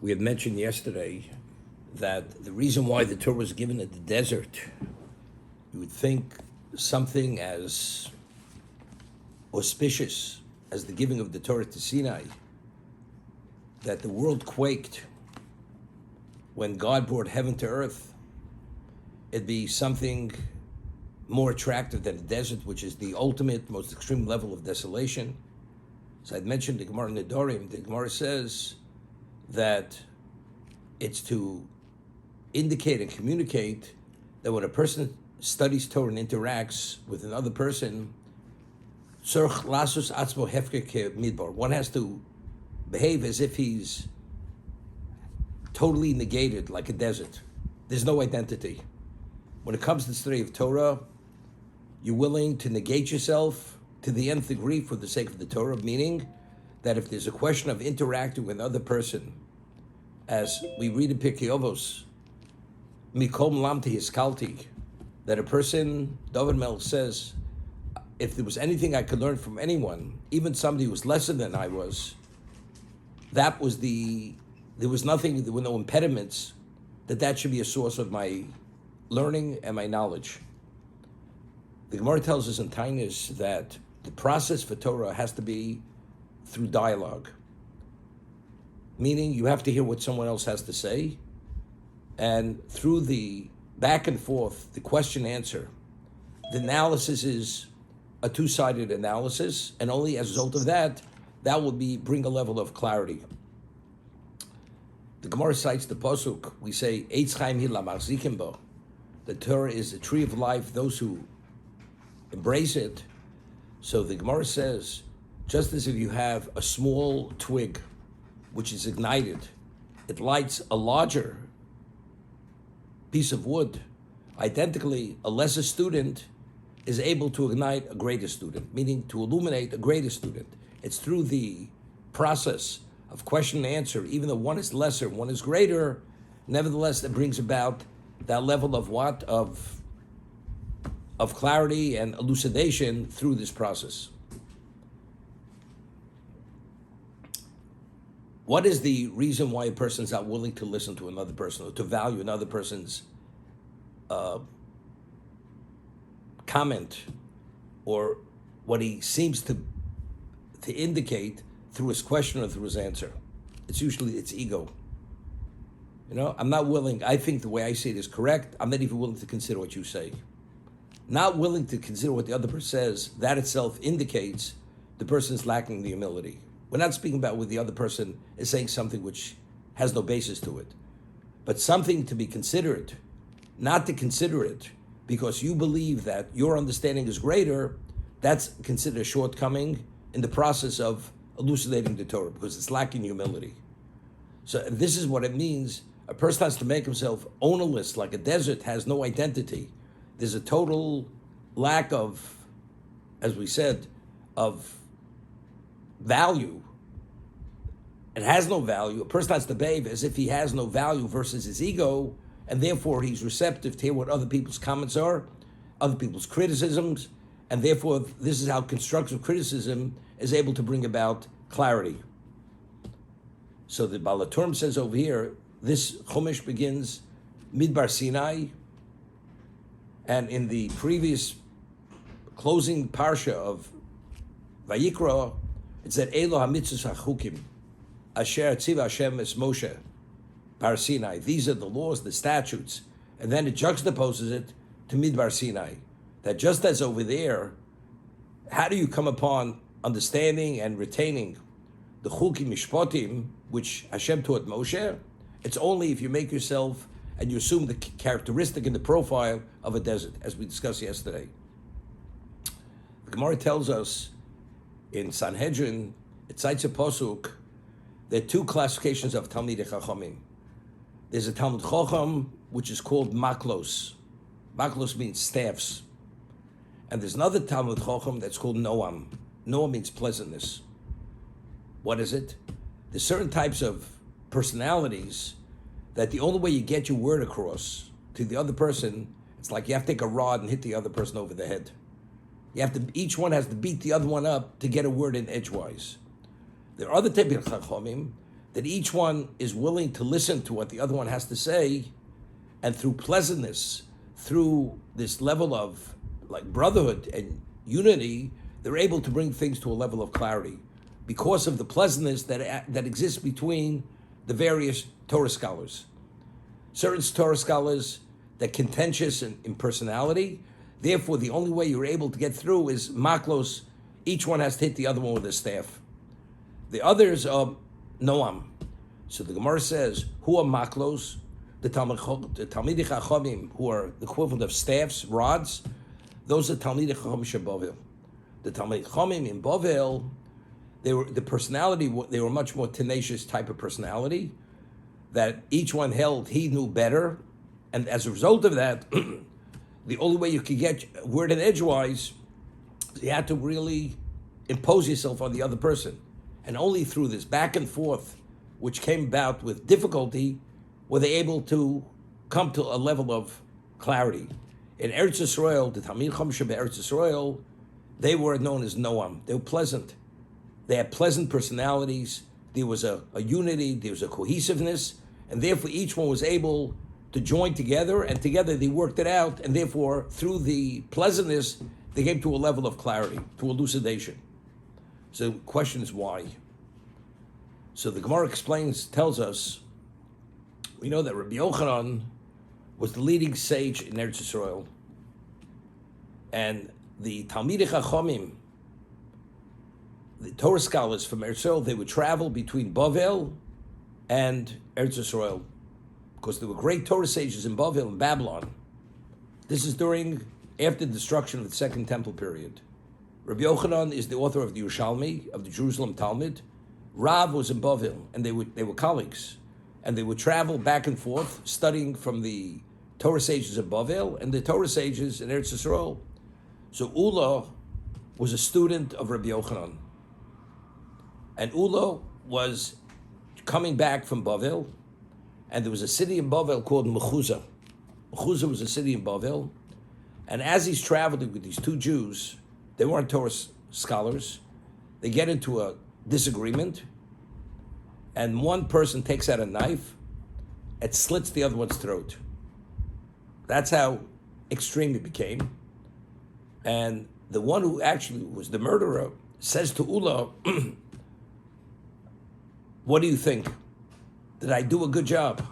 We had mentioned yesterday that the reason why the Torah was given in the desert, you would think something as auspicious as the giving of the Torah to Sinai, that the world quaked when God brought heaven to earth, it'd be something more attractive than the desert, which is the ultimate, most extreme level of desolation. So I'd mentioned the Gemara in the Dorim. The Gemara says that it's to indicate and communicate that when a person studies Torah and interacts with another person, one has to behave as if he's totally negated, like a desert. There's no identity. When it comes to the study of Torah, you're willing to negate yourself to the nth degree for the sake of the Torah, meaning that if there's a question of interacting with another person, as we read in Pirkei Avos, Mikom lamti hiskalti, that a person, David Melch says, if there was anything I could learn from anyone, even somebody who was lesser than I was, there was nothing, there were no impediments, that should be a source of my learning and my knowledge. The Gemara tells us in Tainus that the process for Torah has to be through dialogue, meaning you have to hear what someone else has to say, and through the back and forth, the question answer, the analysis is a two-sided analysis, and only as a result of that will bring a level of clarity. The Gemara cites the pasuk. We say, "Eitz chaim hi lamachzikim bo." The Torah is the tree of life. Those who embrace it. So the Gemara says, just as if you have a small twig, which is ignited, it lights a larger piece of wood. Identically, a lesser student is able to ignite a greater student, meaning to illuminate a greater student. It's through the process of question and answer, even though one is lesser, one is greater, nevertheless, that brings about that level of what? Of clarity and elucidation through this process. What is the reason why a person's not willing to listen to another person or to value another person's comment or what he seems to indicate through his question or through his answer? It's usually its ego. I'm not willing. I think the way I say it is correct. I'm not even willing to consider what you say. Not willing to consider what the other person says, that itself indicates the person's lacking the humility. We're not speaking about where the other person is saying something which has no basis to it, but something to be considered, not to consider it because you believe that your understanding is greater. That's considered a shortcoming in the process of elucidating the Torah because it's lacking humility. So this is what it means. A person has to make himself ownerless, like a desert has no identity. There's a total lack of, as we said, of value. It has no value. A person has to behave as if he has no value versus his ego, and therefore he's receptive to hear what other people's comments are, other people's criticisms, and therefore this is how constructive criticism is able to bring about clarity. So the Baal HaTurim says over here, this Chumash begins Midbar Sinai, and in the previous closing parsha of Vayikra, it said, Elo ha-mitzvos ha-chukim, asher tziva Hashem es Moshe, Bar Sinai. These are the laws, the statutes. And then it juxtaposes it to Midbar Sinai. That just as over there, how do you come upon understanding and retaining the chukim mishpatim, which Hashem taught Moshe? It's only if you make yourself and you assume the characteristic and the profile of a desert, as we discussed yesterday. The Gemara tells us in Sanhedrin, it cites a pasuk, there are two classifications of Talmidei Chachamim. There's a Talmud Chacham, which is called maklos. Maklos means staffs. And there's another Talmud Chacham that's called Noam. Noam means pleasantness. What is it? There's certain types of personalities that the only way you get your word across to the other person, it's like you have to take a rod and hit the other person over the head. Each one has to beat the other one up to get a word in edgewise. There are other Talmidei Chachamim that each one is willing to listen to what the other one has to say, and through pleasantness, through this level of like brotherhood and unity, they're able to bring things to a level of clarity because of the pleasantness that exists between the various Torah scholars. Certain Torah scholars that contentious in personality, therefore the only way you're able to get through is maklos. Each one has to hit the other one with a staff. The others are noam. So the Gemara says, who are maklos? The Talmidei Chachamim, who are the equivalent of staffs, rods, those are Talmidei Chachamim sheBavel. The Talmidei Chachamim in Bavel, they were the personality. They were much more tenacious type of personality. That each one held he knew better, and as a result of that, the only way you could get word and edgewise, you had to really impose yourself on the other person, and only through this back and forth, which came about with difficulty, were they able to come to a level of clarity. In Eretz Yisrael, the Talmidei Chacham Eretz Yisrael, they were known as Noam. They were pleasant. They had pleasant personalities. There was a unity. There was a cohesiveness. And therefore, each one was able to join together. And together, they worked it out. And therefore, through the pleasantness, they came to a level of clarity, to elucidation. So the question is why? So the Gemara tells us, we know that Rabbi Yochanan was the leading sage in Eretz Yisrael. And the Talmidei Chachamim, the Torah scholars from Eretz Yisrael, they would travel between Bavel and Eretz Yisrael because there were great Torah sages in Bavel and Babylon. This is after the destruction of the Second Temple period. Rabbi Yochanan is the author of the Yerushalmi, of the Jerusalem Talmud. Rav was in Bavel, and they were colleagues. And they would travel back and forth, studying from the Torah sages of Bavel and the Torah sages in Eretz Yisrael. So Ula was a student of Rabbi Yochanan. And Ula was coming back from Bavel, and there was a city in Bavel called Mechuzah. Mechuzah was a city in Bavel, and as he's traveling with these two Jews, they weren't Torah scholars, they get into a disagreement, and one person takes out a knife and slits the other one's throat. That's how extreme it became. And the one who actually was the murderer says to Ula, what do you think? Did I do a good job?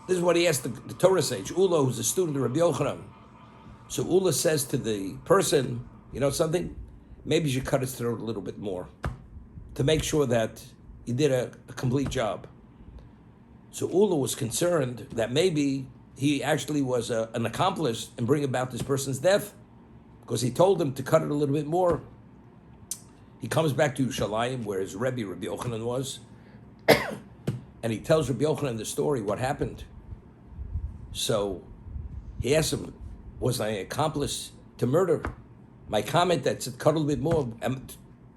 This is what he asked the Torah sage, Ula, who's a student of Rabbi Yochanan. So Ula says to the person, you know something? Maybe you should cut his throat a little bit more to make sure that you did a complete job. So Ula was concerned that maybe he actually was an accomplice in bringing about this person's death because he told him to cut it a little bit more. He comes back to Yerushalayim, where his Rebbe, Rabbi Yochanan, was, and he tells Rabbi Yochanan the story, what happened. So he asks him, was I an accomplice to murder? My comment that said cut a little bit more,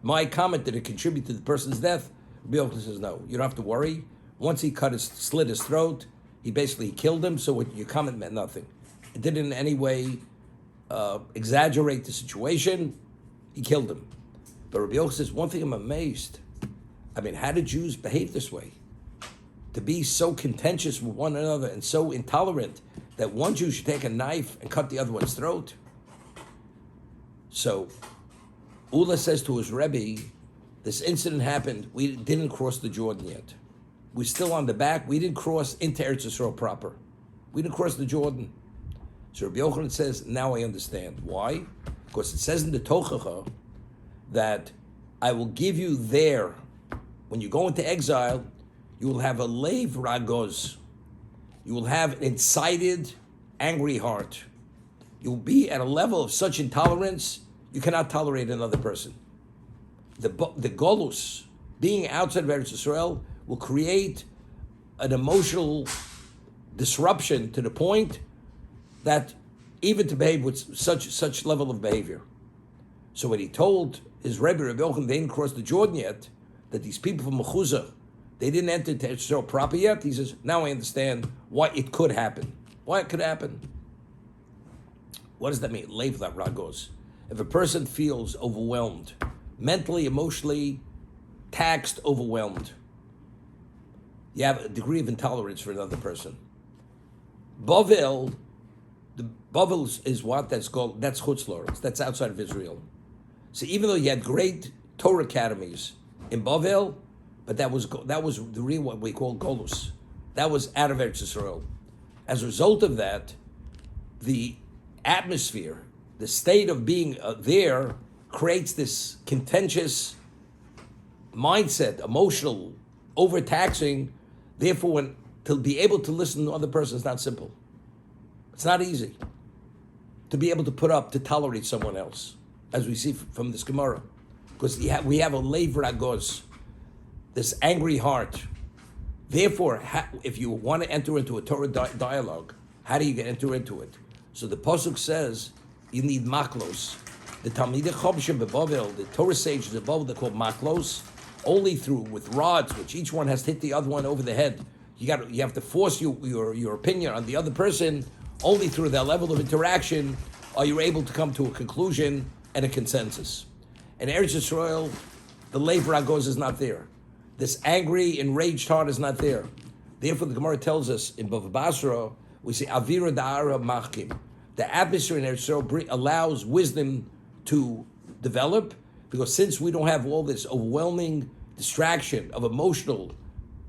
my comment did it contribute to the person's death? Rabbi Yochanan says, no, you don't have to worry. Once he slit his throat, he basically killed him, so your comment meant nothing. It didn't in any way exaggerate the situation. He killed him. But Rabbi Yochanan says, one thing I'm amazed. I mean, how do Jews behave this way? To be so contentious with one another and so intolerant that one Jew should take a knife and cut the other one's throat. So Ula says to his Rebbe, this incident happened, we didn't cross the Jordan yet. We're still on the back, we didn't cross into Eretz Yisrael proper. We didn't cross the Jordan. So Rabbi Yochanan says, now I understand. Why? Because it says in the Tochacha that I will give you there, when you go into exile, you will have a leiv ragoz. You will have an incited, angry heart. You will be at a level of such intolerance, you cannot tolerate another person. The golus, being outside of Eretz Yisrael, will create an emotional disruption to the point that even to behave with such level of behavior. So when he told his Rebbe, Rabbi Yochanan, they didn't cross the Jordan yet, that these people from Mechuzah, they didn't enter Eretz Yisrael proper yet, he says, now I understand why it could happen. Why it could happen. What does that mean? Leiv ragos. If a person feels overwhelmed, mentally, emotionally, taxed, overwhelmed. You have a degree of intolerance for another person. Bavel, Bavel is what? That's Chutz La'aretz. That's outside of Israel. So even though you had great Torah academies in Bavel, but that was the real what we call Golus. That was out of Eretz Yisrael. As a result of that, the atmosphere, the state of being there, creates this contentious mindset, emotional, overtaxing. Therefore, to be able to listen to another person is not simple. It's not easy to be able to tolerate someone else, as we see from this Gemara. Because we have a leiv ragos, this angry heart. Therefore, if you want to enter into a Torah dialogue, how do you enter into it? So the Pasuk says you need maklos. The Talmidei Chobshim beBavel, the Torah sages above, they're called maklos, only with rods, which each one has to hit the other one over the head. You have to force your opinion on the other person. Only through that level of interaction are you able to come to a conclusion and a consensus. In Eretz Yisrael, the leiv ragos is not there. This angry, enraged heart is not there. Therefore, the Gemara tells us in Bava Basra, we say avira da'ara machkim. The atmosphere in Eretz Yisrael allows wisdom to develop, because since we don't have all this overwhelming distraction of emotional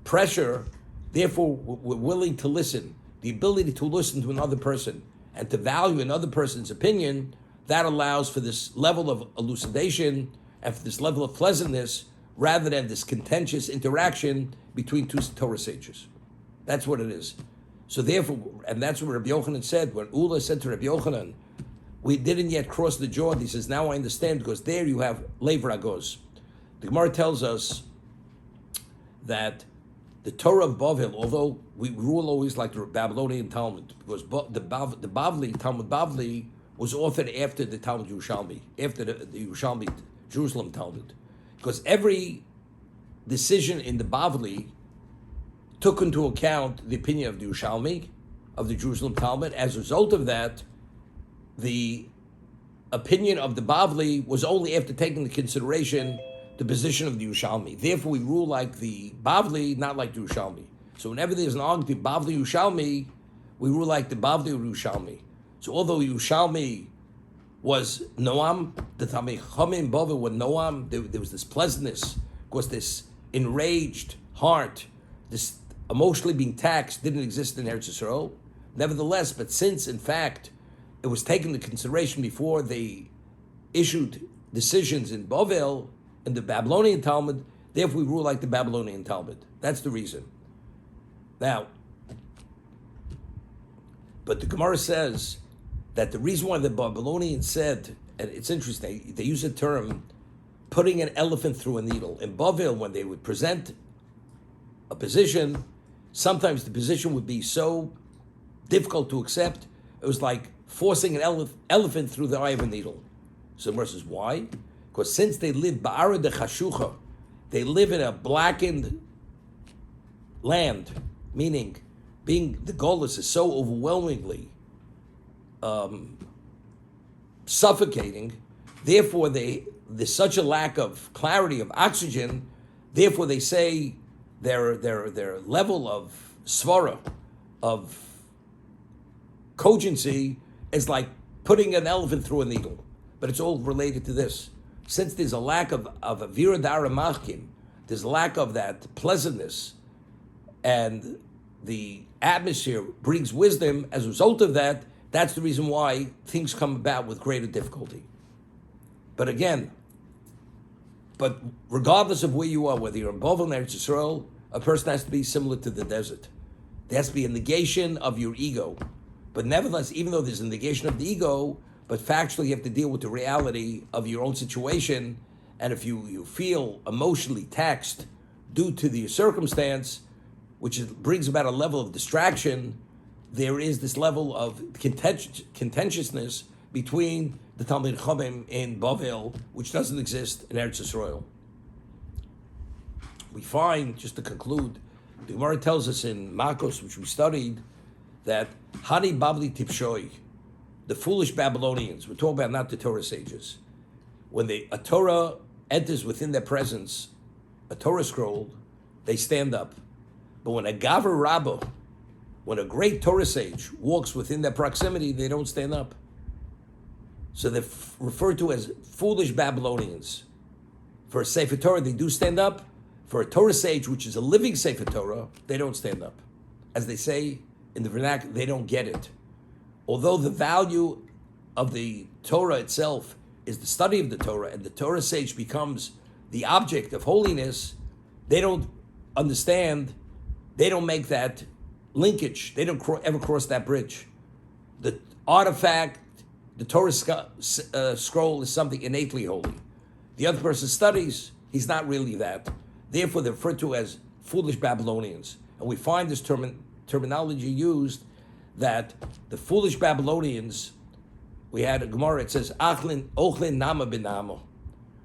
pressure, therefore we're willing to listen. The ability to listen to another person and to value another person's opinion, that allows for this level of elucidation and for this level of pleasantness, rather than this contentious interaction between two Torah sages. That's what it is. So therefore, and that's what Rabbi Yochanan said, when Ula said to Rabbi Yochanan, we didn't yet cross the Jordan, he says, now I understand, because there you have leiv ragos. The Gemara tells us that the Torah of Bavel, although we rule always like the Babylonian Talmud, because the Bavli, Talmud Bavli, was authored after the Talmud Yerushalmi, after the Yerushalmi Jerusalem Talmud. Because every decision in the Bavli took into account the opinion of the Yerushalmi, of the Jerusalem Talmud. As a result of that, the opinion of the Bavli was only after taking into consideration the position of the Yerushalmi. Therefore, we rule like the Bavli, not like the Yerushalmi. So whenever there's an argument, Bavli Yerushalmi, we rule like the Bavli or Yerushalmi. So although Yerushalmi was Noam, the Talmidei Chachamim Bavel were Noam, there was this pleasantness, of course this enraged heart, this emotionally being taxed didn't exist in Eretz Yisrael. Nevertheless, but since in fact it was taken into consideration before they issued decisions in Bavel, in the Babylonian Talmud, therefore we rule like the Babylonian Talmud. That's the reason. Now, but the Gemara says that the reason why the Babylonians said, and it's interesting, they use a term, putting an elephant through a needle. In Bavel, when they would present a position, sometimes the position would be so difficult to accept, it was like forcing an elephant through the eye of a needle. So the Gemara says, why? Because since they live ba'ara de chashucha, they live in a blackened land, meaning being the Golus is so overwhelmingly suffocating, therefore there's such a lack of clarity of oxygen, therefore they say their level of svara, of cogency, is like putting an elephant through a needle. But it's all related to this. Since there's a lack of avira da'ara machkim, there's a lack of that pleasantness, and the atmosphere brings wisdom. As a result of that, that's the reason why things come about with greater difficulty. But again, regardless of where you are, whether you're in Bavel or Eretz Yisrael, a person has to be similar to the desert. There has to be a negation of your ego. But nevertheless, even though there's a negation of the ego, but factually you have to deal with the reality of your own situation. And if you feel emotionally taxed due to the circumstance, which brings about a level of distraction, there is this level of contentiousness between the Talmidei Chachamim in Bavel, which doesn't exist in Eretz Yisrael. We find, just to conclude, the Gemara tells us in Makos, which we studied, that Hani Babli Tipshoi, the foolish Babylonians, we're talking about not the Torah sages, when a Torah enters within their presence, a Torah scroll, they stand up. But when a Gaver Rabbo, when a great Torah sage walks within their proximity, they don't stand up. So they're referred to as foolish Babylonians. For a Sefer Torah, they do stand up. For a Torah sage, which is a living Sefer Torah, they don't stand up. As they say in the vernacular, they don't get it. Although the value of the Torah itself is the study of the Torah, and the Torah sage becomes the object of holiness, they don't understand, they don't make that linkage, they don't ever cross that bridge. The artifact, the Torah scroll is something innately holy. The other person studies, he's not really that. Therefore, they're referred to as foolish Babylonians. And we find this terminology used that the foolish Babylonians, we had a Gemara, it says, Ochlin nama binamo.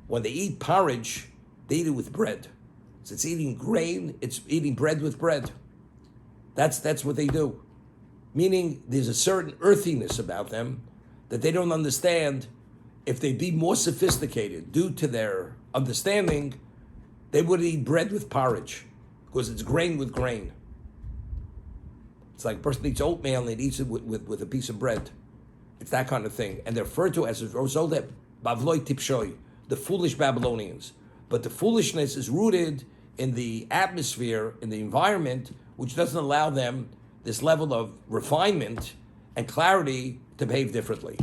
When they eat porridge, they eat it with bread. So it's eating grain, it's eating bread with bread. That's what they do. Meaning there's a certain earthiness about them that they don't understand. If they'd be more sophisticated due to their understanding, they would eat bread with porridge because it's grain with grain. It's like a person eats oatmeal and eats it with a piece of bread. It's that kind of thing. And they're referred to as Rosodeh Bavloi Tipshoi, the foolish Babylonians. But the foolishness is rooted in the atmosphere, in the environment, which doesn't allow them this level of refinement and clarity to behave differently.